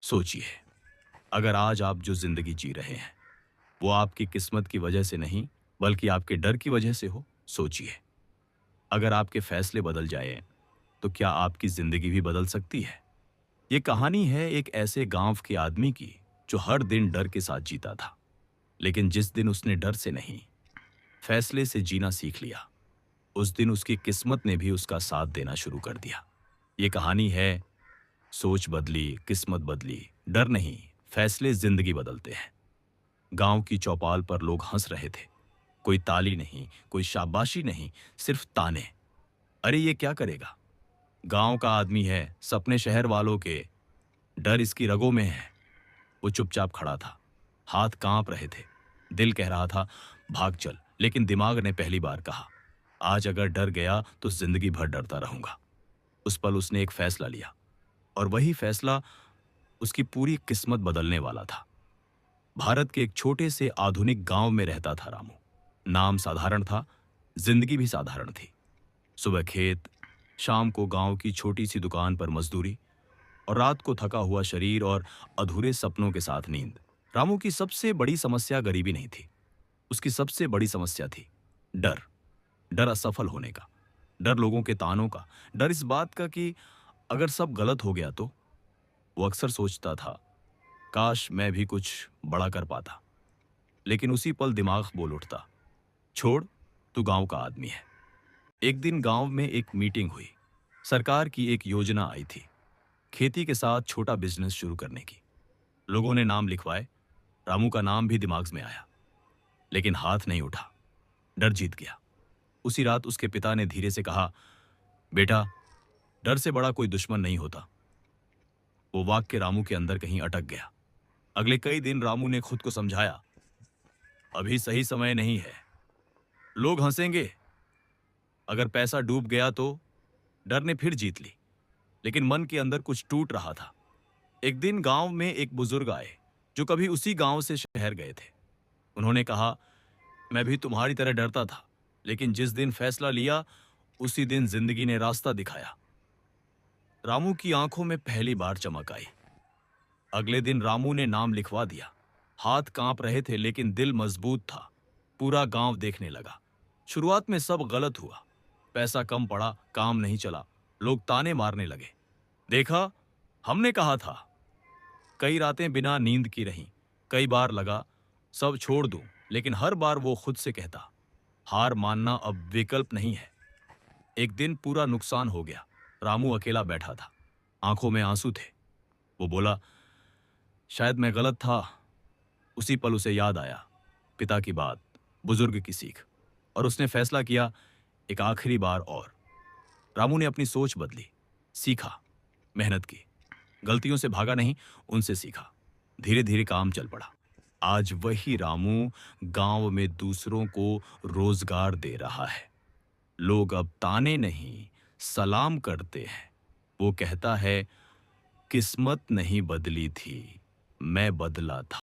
सोचिए, अगर आज आप जो जिंदगी जी रहे हैं वो आपकी किस्मत की वजह से नहीं बल्कि आपके डर की वजह से हो। सोचिए, अगर आपके फैसले बदल जाएं तो क्या आपकी जिंदगी भी बदल सकती है। ये कहानी है एक ऐसे गांव के आदमी की जो हर दिन डर के साथ जीता था, लेकिन जिस दिन उसने डर से नहीं, फैसले से जीना सीख लिया, उस दिन उसकी किस्मत ने भी उसका साथ देना शुरू कर दिया। ये कहानी है सोच बदली, किस्मत बदली, डर नहीं, फैसले जिंदगी बदलते हैं। गांव की चौपाल पर लोग हंस रहे थे। कोई ताली नहीं, कोई शाबाशी नहीं, सिर्फ ताने। अरे ये क्या करेगा, गांव का आदमी है, सपने शहर वालों के, डर इसकी रगों में है। वो चुपचाप खड़ा था, हाथ कांप रहे थे। दिल कह रहा था भाग चल, लेकिन दिमाग ने पहली बार कहा आज अगर डर गया तो जिंदगी भर डरता रहूंगा। उस पल उसने एक फैसला लिया, और वही फैसला उसकी पूरी किस्मत बदलने वाला था। भारत के एक छोटे से आधुनिक गांव में रहता था रामू। नाम साधारण था, जिंदगी भी साधारण थी। सुबह खेत, शाम को गांव की छोटी सी दुकान पर मजदूरी, और रात को थका हुआ शरीर और अधूरे सपनों के साथ नींद। रामू की सबसे बड़ी समस्या गरीबी नहीं थी, उसकी सबसे बड़ी समस्या थी डर। डर असफल होने का, डर लोगों के तानों का, डर इस बात का कि अगर सब गलत हो गया तो। वो अक्सर सोचता था काश मैं भी कुछ बड़ा कर पाता, लेकिन उसी पल दिमाग बोल उठता छोड़, तू गांव का आदमी है। एक दिन गांव में एक मीटिंग हुई। सरकार की एक योजना आई थी, खेती के साथ छोटा बिजनेस शुरू करने की। लोगों ने नाम लिखवाए, रामू का नाम भी दिमाग में आया, लेकिन हाथ नहीं उठा। डर जीत गया। उसी रात उसके पिता ने धीरे से कहा, बेटा, डर से बड़ा कोई दुश्मन नहीं होता। वो वाक्य रामू के अंदर कहीं अटक गया। अगले कई दिन रामू ने खुद को समझाया, अभी सही समय नहीं है, लोग हंसेंगे, अगर पैसा डूब गया तो। डर ने फिर जीत ली, लेकिन मन के अंदर कुछ टूट रहा था। एक दिन गांव में एक बुजुर्ग आए जो कभी उसी गांव से शहर गए थे। उन्होंने कहा, मैं भी तुम्हारी तरह डरता था, लेकिन जिस दिन फैसला लिया उसी दिन जिंदगी ने रास्ता दिखाया। रामू की आंखों में पहली बार चमक आई। अगले दिन रामू ने नाम लिखवा दिया। हाथ कांप रहे थे, लेकिन दिल मजबूत था। पूरा गांव देखने लगा। शुरुआत में सब गलत हुआ, पैसा कम पड़ा, काम नहीं चला, लोग ताने मारने लगे। देखा, हमने कहा था। कई रातें बिना नींद की रहीं। कई बार लगा सब छोड़ दूं, लेकिन हर बार वो खुद से कहता हार मानना अब विकल्प नहीं है। एक दिन पूरा नुकसान हो गया। रामू अकेला बैठा था, आंखों में आंसू थे। वो बोला, शायद मैं गलत था। उसी पल उसे याद आया पिता की बात, बुजुर्ग की सीख, और उसने फैसला किया, एक आखिरी बार और। रामू ने अपनी सोच बदली, सीखा, मेहनत की, गलतियों से भागा नहीं, उनसे सीखा। धीरे धीरे काम चल पड़ा। आज वही रामू गांव में दूसरों को रोजगार दे रहा है। लोग अब ताने नहीं, सलाम करते हैं। वो कहता है, किस्मत नहीं बदली थी, मैं बदला था।